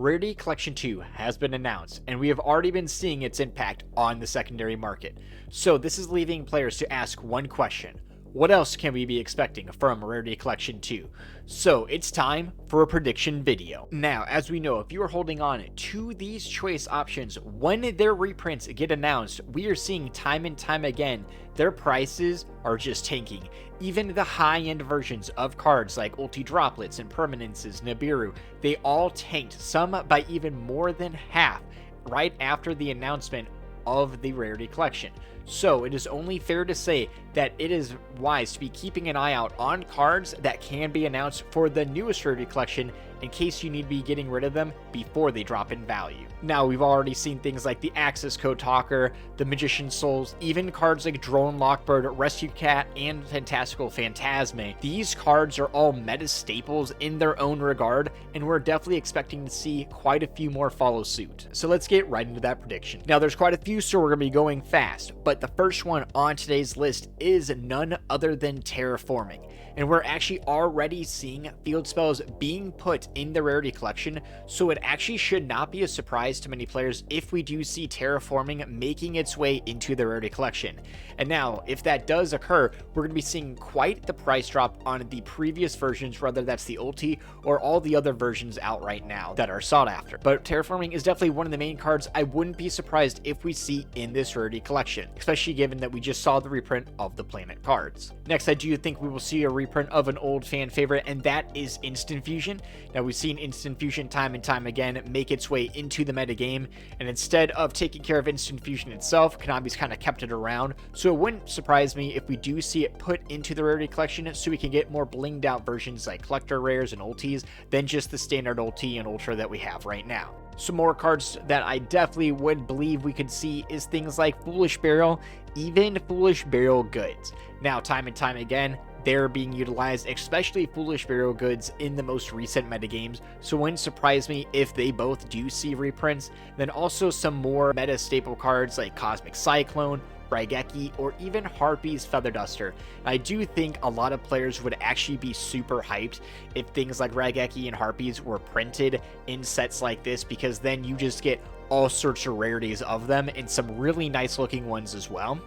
Rarity Collection 2 has been announced, and we have already been seeing its impact on the secondary market. So this is leaving players to ask one question: what else can we be expecting from Rarity Collection 2? So it's time for a prediction video. Now, as we know, if you are holding on to these choice options, when their reprints get announced, we are seeing time and time again, their prices are just tanking. Even the high-end versions of cards like Ulti Droplets and Permanences, Nibiru, they all tanked, some by even more than half, right after the announcement of the Rarity Collection. So it is only fair to say that it is wise to be keeping an eye out on cards that can be announced for the newest Rarity Collection in case you need to be getting rid of them before they drop in value. Now, we've already seen things like the Axis Code Talker, the Magician's Souls, even cards like Drone Lockbird, Rescue Cat, and Fantastical Phantasme. These cards are all meta staples in their own regard, and we're definitely expecting to see quite a few more follow suit. So let's get right into that prediction. Now, there's quite a few, so we're going to be going fast, but the first one on today's list is none other than Terraforming. And we're actually already seeing field spells being put in the Rarity Collection, so it actually should not be a surprise to many players if we do see Terraforming making its way into the Rarity Collection. And now, if that does occur, we're going to be seeing quite the price drop on the previous versions, whether that's the Ulti or all the other versions out right now that are sought after. But Terraforming is definitely one of the main cards I wouldn't be surprised if we see in this Rarity Collection, especially given that we just saw the reprint of the Planet cards. Next, I do think we will see a reprint of an old fan favorite, and that is Instant Fusion. Now, we've seen Instant Fusion time and time again make its way into the meta game, and instead of taking care of Instant Fusion itself, Konami's kind of kept it around, so it wouldn't surprise me if we do see it put into the Rarity Collection so we can get more blinged out versions like Collector Rares and Ultis than just the standard Ulti and Ultra that we have right now. Some more cards that I definitely would believe we could see is things like Foolish Burial, even Foolish Burial Goods. Now, time and time again, they're being utilized, especially Foolish Burial Goods, in the most recent metagames, so it wouldn't surprise me if they both do see reprints. Then also some more meta staple cards like Cosmic Cyclone, Raigeki, or even Harpy's Feather Duster. I do think a lot of players would actually be super hyped if things like Raigeki and Harpies were printed in sets like this, because then you just get all sorts of rarities of them and some really nice looking ones as well.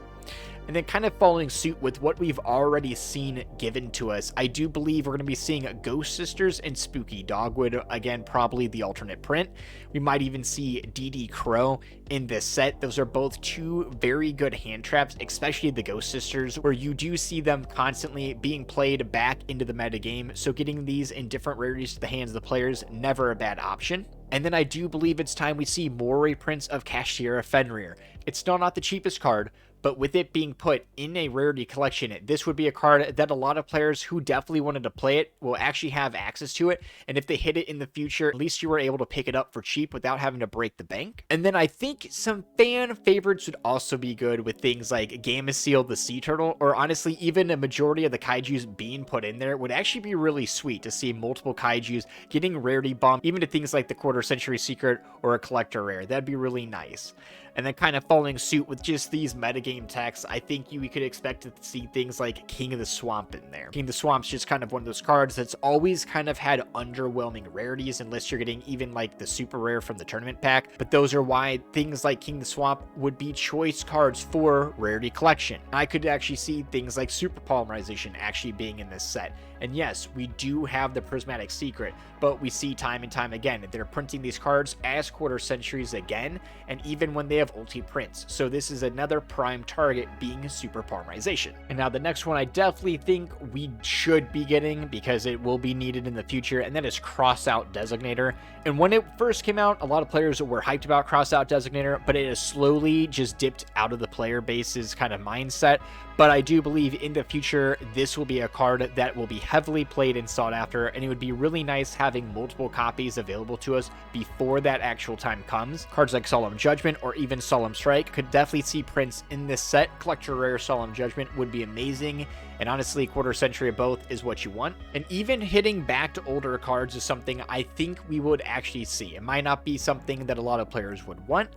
And then kind of following suit with what we've already seen given to us, I do believe we're going to be seeing Ghost Sisters and Spooky Dogwood, again, probably the alternate print. We might even see DD Crow in this set. Those are both two very good hand traps, especially the Ghost Sisters, where you do see them constantly being played back into the meta game, so getting these in different rarities to the hands of the players, never a bad option. And then I do believe it's time we see more reprints of Kashtira Fenrir. It's still not the cheapest card, but with it being put in a Rarity Collection, this would be a card that a lot of players who definitely wanted to play it will actually have access to it. And if they hit it in the future, at least you were able to pick it up for cheap without having to break the bank. And then I think some fan favorites would also be good with things like Gameciel the Sea Turtle, or honestly, even a majority of the Kaijus being put in there would actually be really sweet to see multiple Kaijus getting rarity bumped, even to things like the Quarter Century Secret or a Collector Rare. That'd be really nice. And then kind of following suit with just these metagame texts, I think we could expect to see things like King of the Swamp in there. King of the Swamp's just kind of one of those cards that's always kind of had underwhelming rarities, unless you're getting even like the super rare from the tournament pack. But those are why things like King of the Swamp would be choice cards for Rarity Collection. I could actually see things like Super Polymerization actually being in this set. And yes, we do have the Prismatic Secret, but we see time and time again that they're printing these cards as Quarter Centuries again, and even when they have Ulti prints. So this is another prime target being Super Polymerization. And now the next one I definitely think we should be getting, because it will be needed in the future, and that is Crossout Designator. And when it first came out, a lot of players were hyped about Crossout Designator, but it has slowly just dipped out of the player base's kind of mindset. But I do believe in the future, this will be a card that will be heavily played and sought after, and it would be really nice having multiple copies available to us before that actual time comes. Cards like Solemn Judgment or even Solemn Strike could definitely see prints in this set. Collector Rare Solemn Judgment would be amazing, and honestly, Quarter Century of both is what you want. And even hitting back to older cards is something I think we would actually see. It might not be something that a lot of players would want,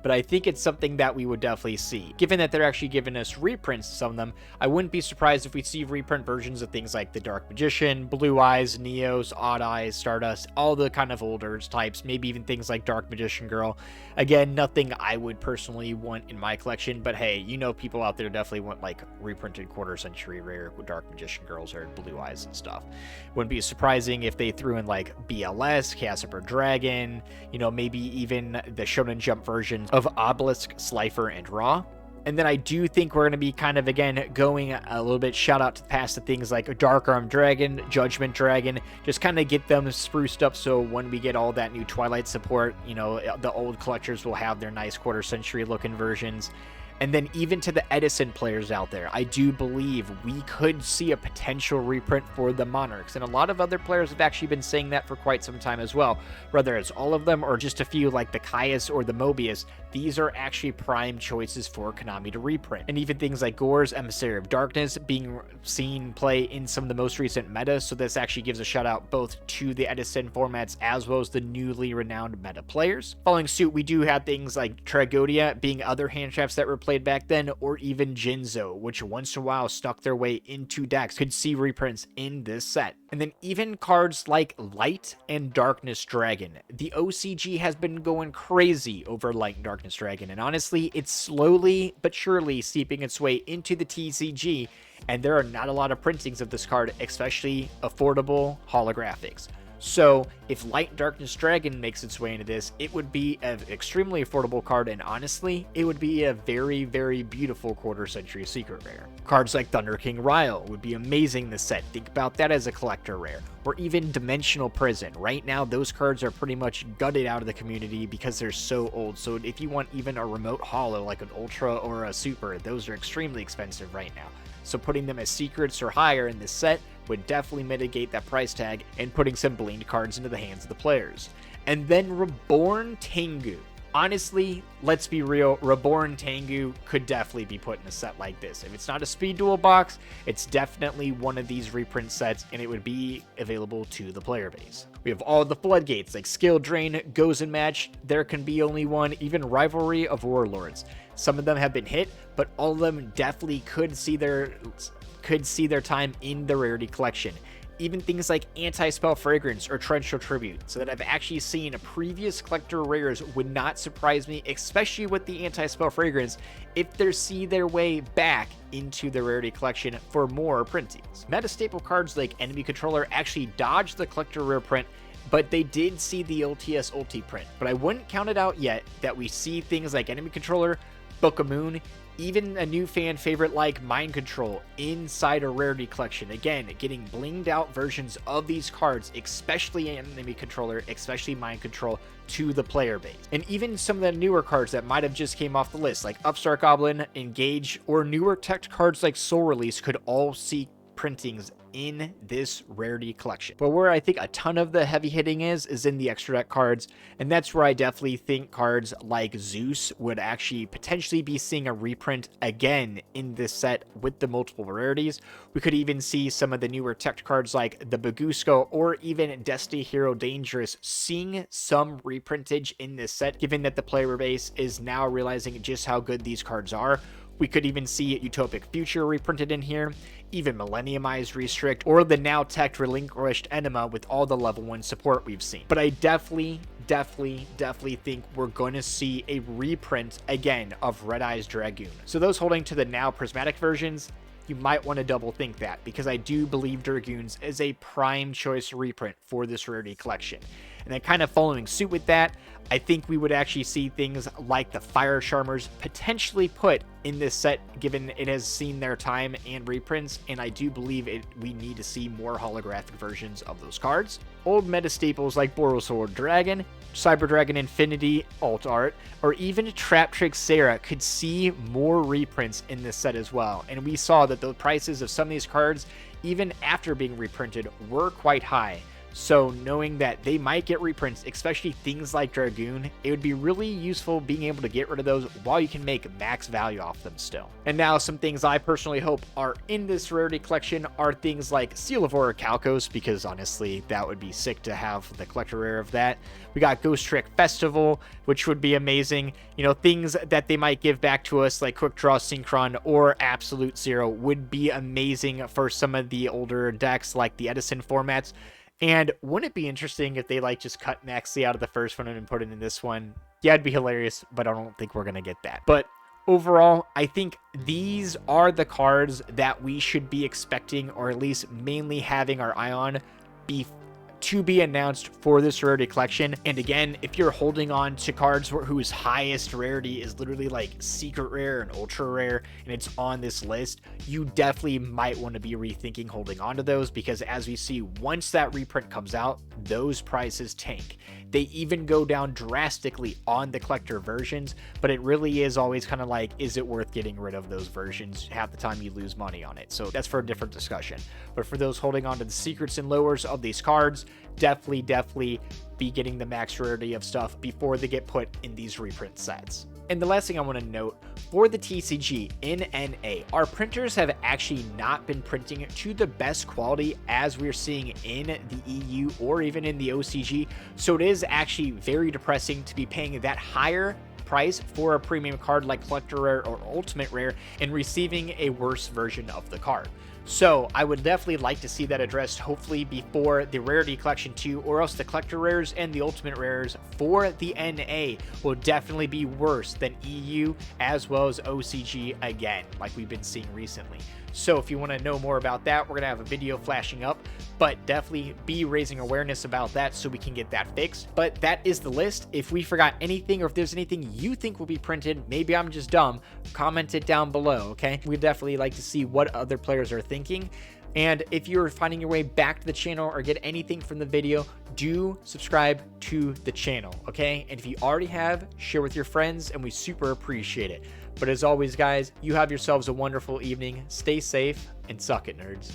but I think it's something that we would definitely see. Given that they're actually giving us reprints to some of them, I wouldn't be surprised if we see reprint versions of things like the Dark Magician, Blue Eyes, Neos, Odd Eyes, Stardust, all the kind of older types, maybe even things like Dark Magician Girl. Again, nothing I would personally want in my collection, but hey, you know, people out there definitely want like reprinted quarter century rare Dark Magician Girls or Blue Eyes and stuff. Wouldn't be surprising if they threw in like BLS, Casper Dragon, you know, maybe even the Shonen Jump versions of Obelisk, Slifer, and Raw. And then I do think we're going to be kind of, again, going a little bit shout out to past to things like Dark Arm Dragon, Judgment Dragon, just kind of get them spruced up so when we get all that new Twilight support, you know, the old collectors will have their nice quarter century looking versions. And then even to the Edison players out there, I do believe we could see a potential reprint for the Monarchs. And a lot of other players have actually been saying that for quite some time as well. Whether it's all of them or just a few like the Caius or the Mobius, these are actually prime choices for Konami to reprint. And even things like Gore's Emissary of Darkness being seen play in some of the most recent meta. So this actually gives a shout out both to the Edison formats as well as the newly renowned meta players. Following suit, we do have things like Tragodia being other hand traps that were played back then, or even Jinzo, which once in a while stuck their way into decks, could see reprints in this set. And then even cards like Light and Darkness Dragon. The OCG has been going crazy over Light and Darkness Dragon, and honestly, it's slowly but surely seeping its way into the TCG, and there are not a lot of printings of this card, especially affordable holographics. So if Light and Darkness Dragon makes its way into this, it would be an extremely affordable card, and honestly, it would be a very, very beautiful quarter century secret rare. Cards like Thunder King Ryle would be amazing in this set. Think about that as a collector rare. Or even Dimensional Prison. Right now, those cards are pretty much gutted out of the community because they're so old. So if you want even a remote holo like an Ultra or a Super, those are extremely expensive right now. So putting them as secrets or higher in this set would definitely mitigate that price tag and putting some blinged cards into the hands of the players. And then Reborn Tengu. Honestly, let's be real, Reborn Tengu could definitely be put in a set like this. If it's not a Speed Duel box, it's definitely one of these reprint sets, and it would be available to the player base. We have all the floodgates like Skill Drain, Goes and Match, There Can Be Only One, even Rivalry of Warlords. Some of them have been hit, but all of them definitely could see their time in the Rarity Collection. Even things like Anti-Spell Fragrance or Torrential Tribute, so that I've actually seen previous collector rares would not surprise me, especially with the Anti-Spell Fragrance, if they see their way back into the Rarity Collection for more printings. Meta staple cards like Enemy Controller actually dodged the collector rare print, but they did see the LTS Ulti print. But I wouldn't count it out yet that we see things like Enemy Controller, Book of Moon, even a new fan favorite like Mind Control inside a Rarity Collection. Again, getting blinged out versions of these cards, especially Enemy Controller, especially Mind Control, to the player base. And even some of the newer cards that might have just came off the list, like Upstart Goblin, Engage, or newer tech cards like Soul Release could all see printings in this Rarity Collection. But where I think a ton of the heavy hitting is in the extra deck cards, and that's where I definitely think cards like Zeus would actually potentially be seeing a reprint again in this set with the multiple rarities. We could even see some of the newer tech cards like the Bagusco or even Destiny Hero Dangerous seeing some reprintage in this set, given that the player base is now realizing just how good these cards are. We could even see Utopic Future reprinted in here, even Millenniumized Restrict, or the now teched Relinquished Enema with all the level 1 support we've seen. But I definitely think we're going to see a reprint again of Red Eyes Dragoon. So those holding to the now prismatic versions, you might want to double think that, because I do believe Dragoons is a prime choice reprint for this Rarity Collection. And then kind of following suit with that, I think we would actually see things like the Fire Charmers potentially put in this set, given it has seen their time and reprints, and I do believe we need to see more holographic versions of those cards. Old meta staples like Borosword Dragon, Cyber Dragon Infinity Alt Art, or even Trap Trick Sarah could see more reprints in this set as well. And we saw that the prices of some of these cards, even after being reprinted, were quite high. So knowing that they might get reprints, especially things like Dragoon, it would be really useful being able to get rid of those while you can make max value off them still. And now some things I personally hope are in this Rarity Collection are things like Seal of Aura Calcos, because honestly, that would be sick to have the collector rare of that. We got Ghost Trick Festival, which would be amazing. You know, things that they might give back to us like Quick Draw Synchron or Absolute Zero would be amazing for some of the older decks like the Edison formats. And wouldn't it be interesting if they like just cut Maxi out of the first one and put it in this one? Yeah, it'd be hilarious, but I don't think we're going to get that. But overall, I think these are the cards that we should be expecting, or at least mainly having our eye on to be announced for this Rarity Collection. And again, if you're holding on to cards whose highest rarity is literally like secret rare and ultra rare, and it's on this list, you definitely might want to be rethinking holding on to those, because as we see, once that reprint comes out, those prices tank. They even go down drastically on the collector versions, but it really is always kind of like, is it worth getting rid of those versions? Half the time you lose money on it. So that's for a different discussion. But for those holding on to the secrets and lowers of these cards, definitely be getting the max rarity of stuff before they get put in these reprint sets. And the last thing I want to note, for the TCG in NA, our printers have actually not been printing to the best quality as we're seeing in the EU or even in the OCG. So it is actually very depressing to be paying that higher price for a premium card like Collector Rare or Ultimate Rare and receiving a worse version of the card. So I would definitely like to see that addressed, hopefully before the Rarity Collection 2, or else the Collector Rares and the Ultimate Rares for the NA will definitely be worse than EU as well as OCG again, like we've been seeing recently. So if you want to know more about that, we're going to have a video flashing up, but definitely be raising awareness about that so we can get that fixed. But that is the list. If we forgot anything, or if there's anything you think will be printed, maybe I'm just dumb, comment it down below, okay? We'd definitely like to see what other players are thinking. And if you're finding your way back to the channel or get anything from the video, do subscribe to the channel, okay? And if you already have, share with your friends, and we super appreciate it. But as always, guys, you have yourselves a wonderful evening. Stay safe and suck it, nerds.